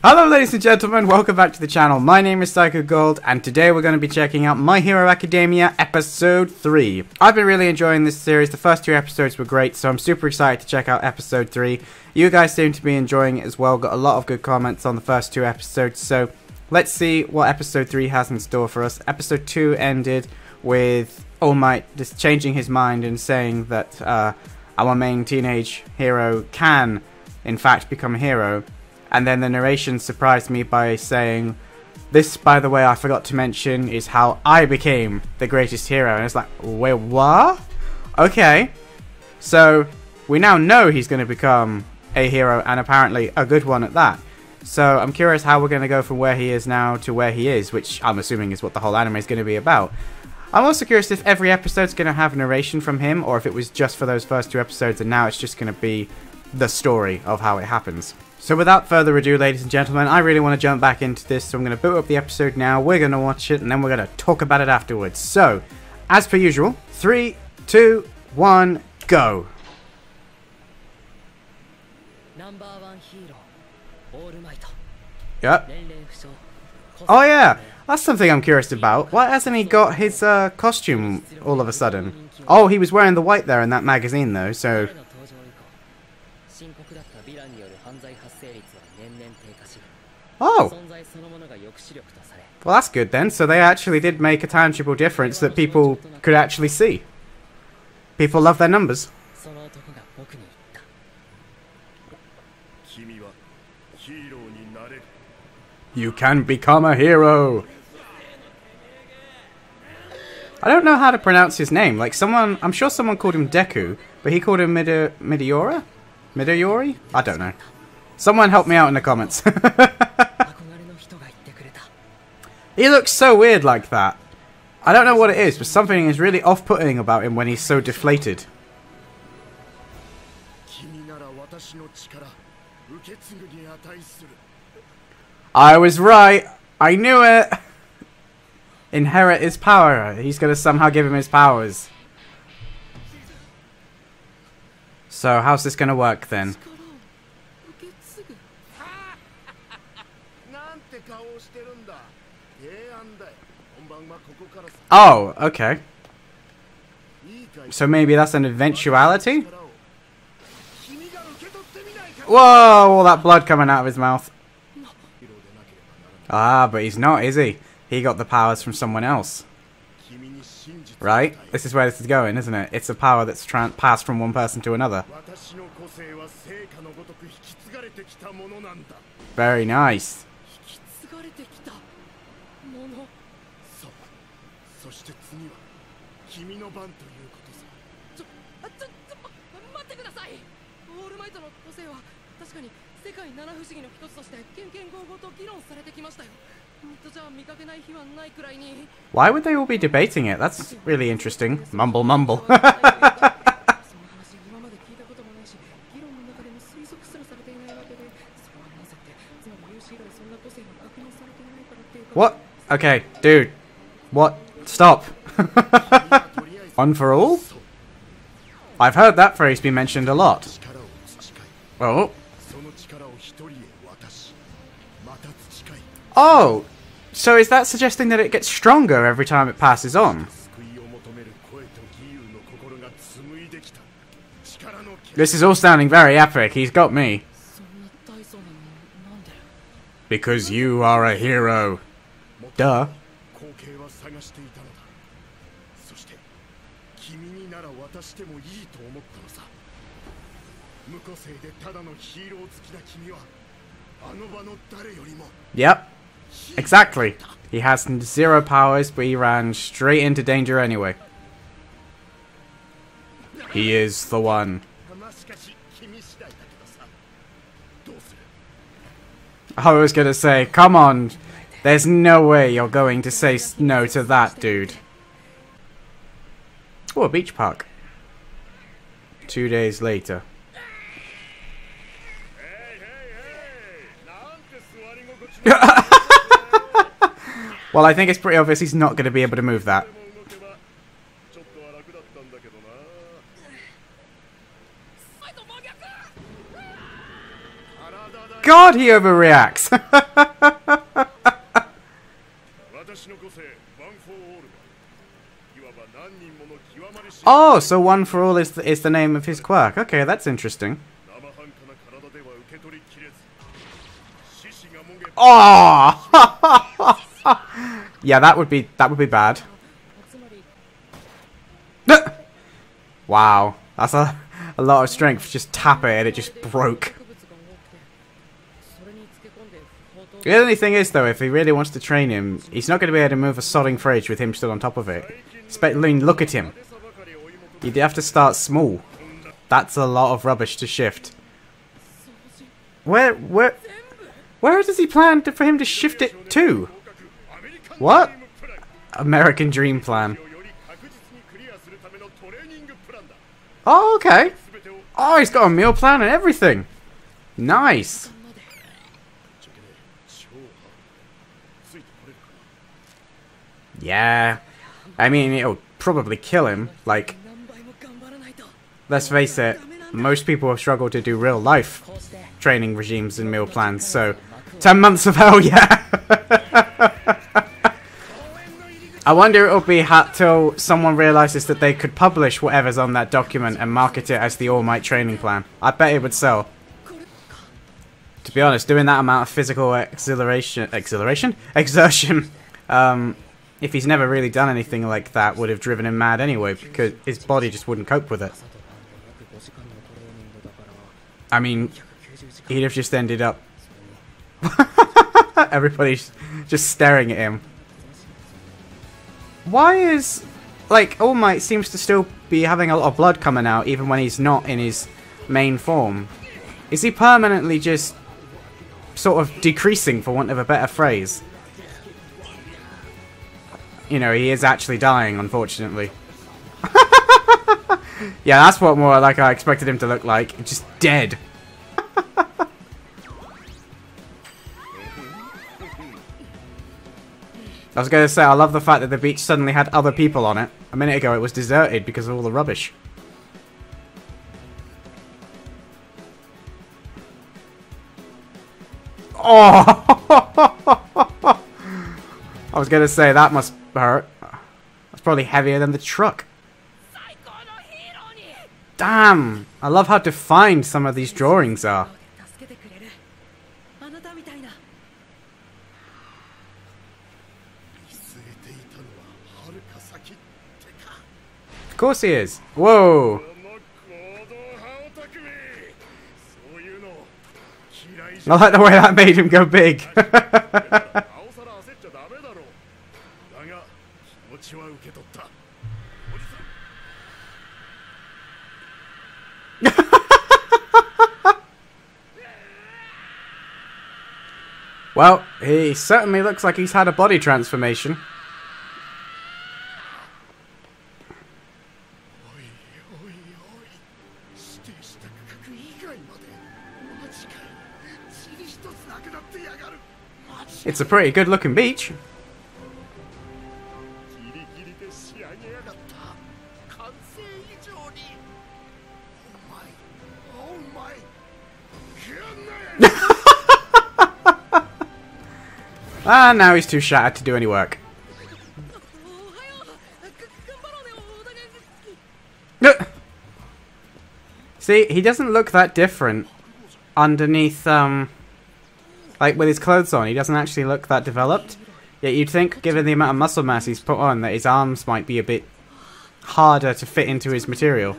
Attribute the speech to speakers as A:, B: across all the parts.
A: Hello ladies and gentlemen, welcome back to the channel. My name is Deku Gold, and today we're going to be checking out My Hero Academia Episode 3. I've been really enjoying this series. The first two episodes were great, so I'm super excited to check out Episode 3. You guys seem to be enjoying it as well, got a lot of good comments on the first two episodes, so let's see what Episode 3 has in store for us. Episode 2 ended with All Might just changing his mind and saying that our main teenage hero can, in fact, become a hero. And then the narration surprised me by saying, this, by the way, I forgot to mention, is how I became the greatest hero. And it's like, wait, what? Okay. So, we now know he's going to become a hero, and apparently a good one at that. So, I'm curious how we're going to go from where he is now to where he is, which I'm assuming is what the whole anime is going to be about. I'm also curious if every episode's going to have narration from him, or if it was just for those first two episodes, and now it's just going to be the story of how it happens. So without further ado, ladies and gentlemen, I really want to jump back into this, so I'm going to boot up the episode now, we're going to watch it, and then we're going to talk about it afterwards. So, as per usual, 3, 2, 1, go! Yep. Oh yeah, that's something I'm curious about. Why hasn't he got his costume all of a sudden? Oh, he was wearing the white there in that magazine though, so... Oh! Well, that's good then. So they actually did make a tangible difference that people could actually see. People love their numbers. You can become a hero! I don't know how to pronounce his name. Like someone, I'm sure someone called him Deku, but he called him Midori? I don't know. Someone help me out in the comments. He looks so weird like that. I don't know what it is, but something is really off-putting about him when he's so deflated. I was right. I knew it. Inherit his power. He's going to somehow give him his powers. So, how's this going to work then? Oh, okay. So maybe that's an eventuality? Whoa, all that blood coming out of his mouth. Ah, but he's not, is he? He got the powers from someone else. Right? This is where this is going, isn't it? It's a power that's passed from one person to another. Very nice. Why would they all be debating it? That's really interesting. Mumble, mumble. What? Okay, dude. What? Stop. One for all? I've heard that phrase be mentioned a lot. Oh. Oh! So is that suggesting that it gets stronger every time it passes on? This is all sounding very epic. He's got me. Because you are a hero. Duh. Yep. Exactly. He has 0 powers, but he ran straight into danger anyway. He is the one. I was gonna say, come on. There's no way you're going to say no to that, dude. Oh, a beach park. 2 days later. Well, I think it's pretty obvious he's not going to be able to move that. god, he overreacts! Oh, so one for all is the name of his quirk. Okay, that's interesting. Oh! Yeah, that would be bad. Wow, that's a lot of strength. Just tap it and it just broke. The only thing is, though, if he really wants to train him, he's not going to be able to move a sodding fridge with him still on top of it. Look at him. You'd have to start small. That's a lot of rubbish to shift. Where does he plan for him to shift it to? What? American Dream Plan. Oh, okay. Oh, he's got a meal plan and everything. Nice. Yeah. I mean, it'll probably kill him. Like, let's face it, most people have struggled to do real life training regimes and meal plans, so 10 months of hell, yeah. I wonder it'll be till someone realizes that they could publish whatever's on that document and market it as the All Might training plan. I bet it would sell. To be honest, doing that amount of physical exertion, if he's never really done anything like that, would have driven him mad anyway, because his body just wouldn't cope with it. I mean, he'd have just ended up... Everybody's just staring at him. Why is... Like, All Might seems to still be having a lot of blood coming out, even when he's not in his main form. Is he permanently just sort of decreasing, for want of a better phrase? You know, he is actually dying, unfortunately. Yeah, that's what more like I expected him to look like. Just dead. I was going to say, I love the fact that the beach suddenly had other people on it. A minute ago it was deserted because of all the rubbish. Oh! I was going to say, that must hurt. That's probably heavier than the truck. Damn! I love how defined some of these drawings are. Of course he is. Whoa! I like the way that made him go big. Well, he certainly looks like he's had a body transformation. It's a pretty good looking beach. Ah, now he's too shattered to do any work. See, he doesn't look that different underneath, like with his clothes on. He doesn't actually look that developed. Yet you'd think, given the amount of muscle mass he's put on, that his arms might be a bit harder to fit into his material.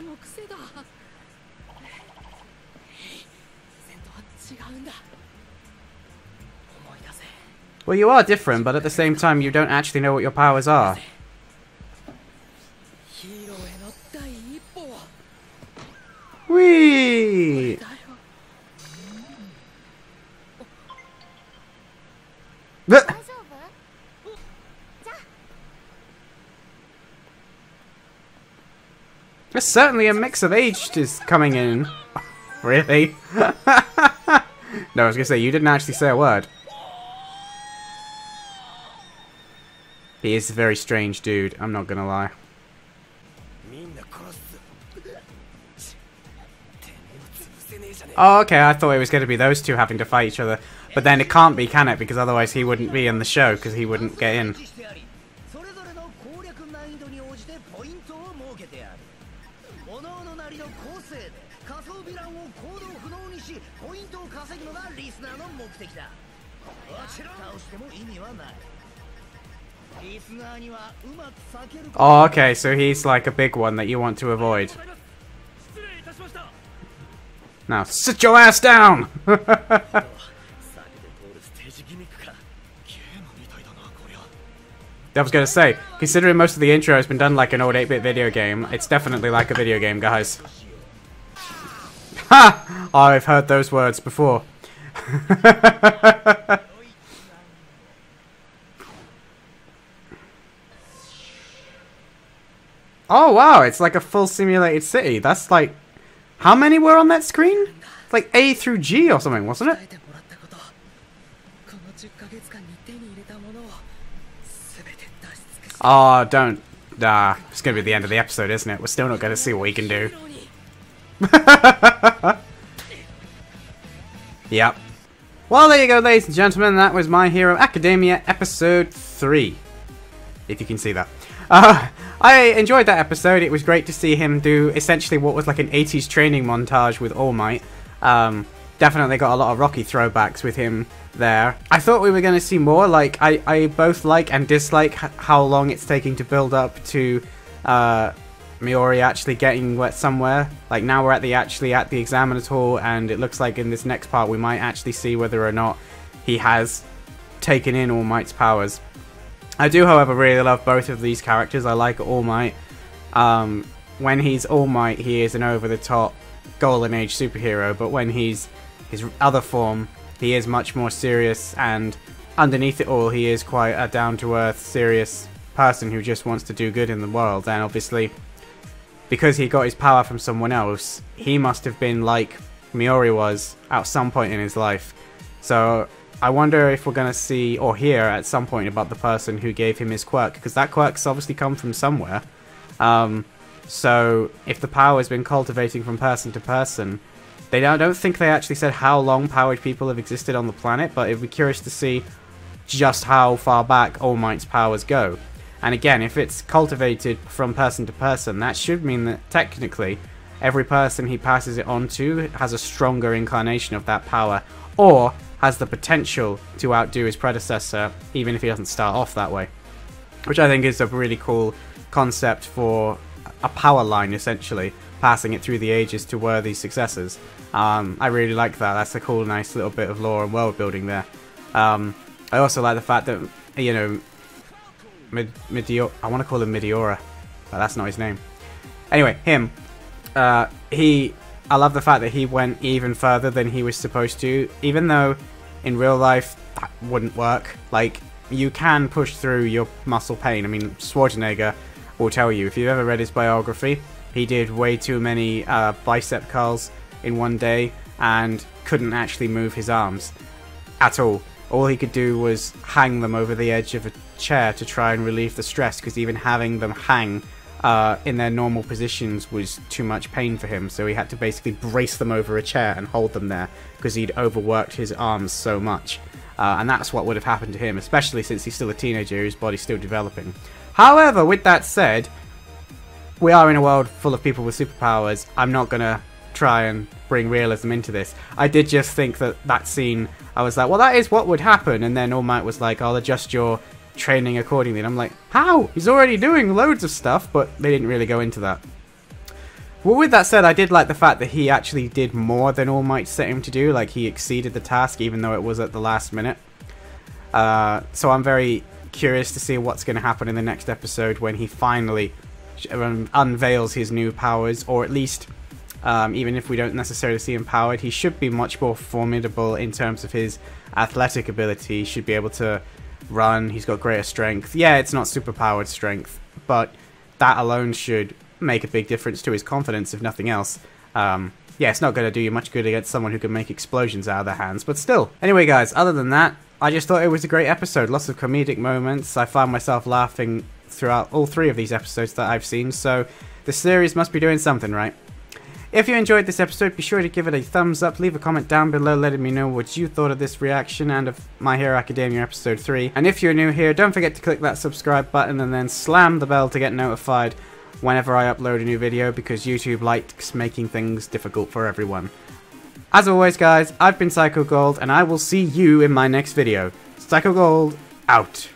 A: Well, you are different, but at the same time, you don't actually know what your powers are. Whee! There's certainly a mix of aged is coming in. Really? No, I was gonna say, you didn't actually say a word. He is a very strange dude, I'm not gonna lie. Oh, okay, I thought it was going to be those two having to fight each other. But then it can't be, can it? Because otherwise he wouldn't be in the show, because he wouldn't get in. Oh, okay, so he's like a big one that you want to avoid. Now, sit your ass down! I was gonna say, considering most of the intro has been done like an old 8-bit video game, it's definitely like a video game, guys. Ha! Oh, I've heard those words before. Oh wow, it's like a full simulated city. That's like... How many were on that screen? It's like A through G or something, wasn't it? Oh, don't... it's going to be the end of the episode, isn't it? We're still not going to see what we can do. Yep. Well, there you go, ladies and gentlemen. That was My Hero Academia Episode 3. If you can see that. I enjoyed that episode. It was great to see him do essentially what was like an 80's training montage with All Might. Definitely got a lot of Rocky throwbacks with him there. I thought we were going to see more. Like, I both like and dislike how long it's taking to build up to Miori actually getting somewhere. Like, now we're actually at the Examiner's Hall, and it looks like in this next part we might actually see whether or not he has taken in All Might's powers. I do, however, really love both of these characters. I like All Might. When he's All Might, he is an over-the-top Golden Age superhero, but when he's his other form, he is much more serious, and underneath it all, he is quite a down-to-earth, serious person who just wants to do good in the world. And obviously, because he got his power from someone else, he must have been like Miori was at some point in his life. So I wonder if we're going to see or hear at some point about the person who gave him his quirk, because that quirk's obviously come from somewhere. So if the power has been cultivating from person to person, I don't think they actually said how long powered people have existed on the planet, but it'd be curious to see just how far back All Might's powers go. And again, if it's cultivated from person to person, that should mean that technically every person he passes it on to has a stronger incarnation of that power, or has the potential to outdo his predecessor, even if he doesn't start off that way. Which I think is a really cool concept for a power line, essentially, passing it through the ages to worthy successors. I really like that. That's a cool, nice little bit of lore and world building there. I also like the fact that, you know, I want to call him Meteora, but that's not his name. Anyway, him. I love the fact that he went even further than he was supposed to, even though in real life that wouldn't work. Like, you can push through your muscle pain. I mean, Schwarzenegger will tell you, if you've ever read his biography, he did way too many bicep curls in one day and couldn't actually move his arms at all. All he could do was hang them over the edge of a chair to try and relieve the stress, because even having them hang in their normal positions was too much pain for him, so he had to basically brace them over a chair and hold them there because he'd overworked his arms so much. And that's what would have happened to him, especially since he's still a teenager, his body's still developing. However, with that said, we are in a world full of people with superpowers. I'm not going to try and bring realism into this. I did just think that scene, I was like, well, that is what would happen, and then All Might was like, I'll adjust your training accordingly, and I'm like, how? He's already doing loads of stuff, but they didn't really go into that. Well, with that said, I did like the fact that he actually did more than All Might set him to do. Like, he exceeded the task, even though it was at the last minute. So I'm very curious to see what's going to happen in the next episode when he finally unveils his new powers, or at least, even if we don't necessarily see him powered, he should be much more formidable in terms of his athletic ability. He should be able to run, he's got greater strength. Yeah, it's not super powered strength, but that alone should make a big difference to his confidence, if nothing else. Yeah, it's not going to do you much good against someone who can make explosions out of their hands, but still. Anyway, guys, other than that, I just thought it was a great episode. Lots of comedic moments. I found myself laughing throughout all 3 of these episodes that I've seen, so the series must be doing something right. If you enjoyed this episode, be sure to give it a thumbs up, leave a comment down below letting me know what you thought of this reaction and of My Hero Academia episode 3. And if you're new here, don't forget to click that subscribe button and then slam the bell to get notified whenever I upload a new video, because YouTube likes making things difficult for everyone. As always guys, I've been Psycho Gold, and I will see you in my next video. Psycho Gold, out.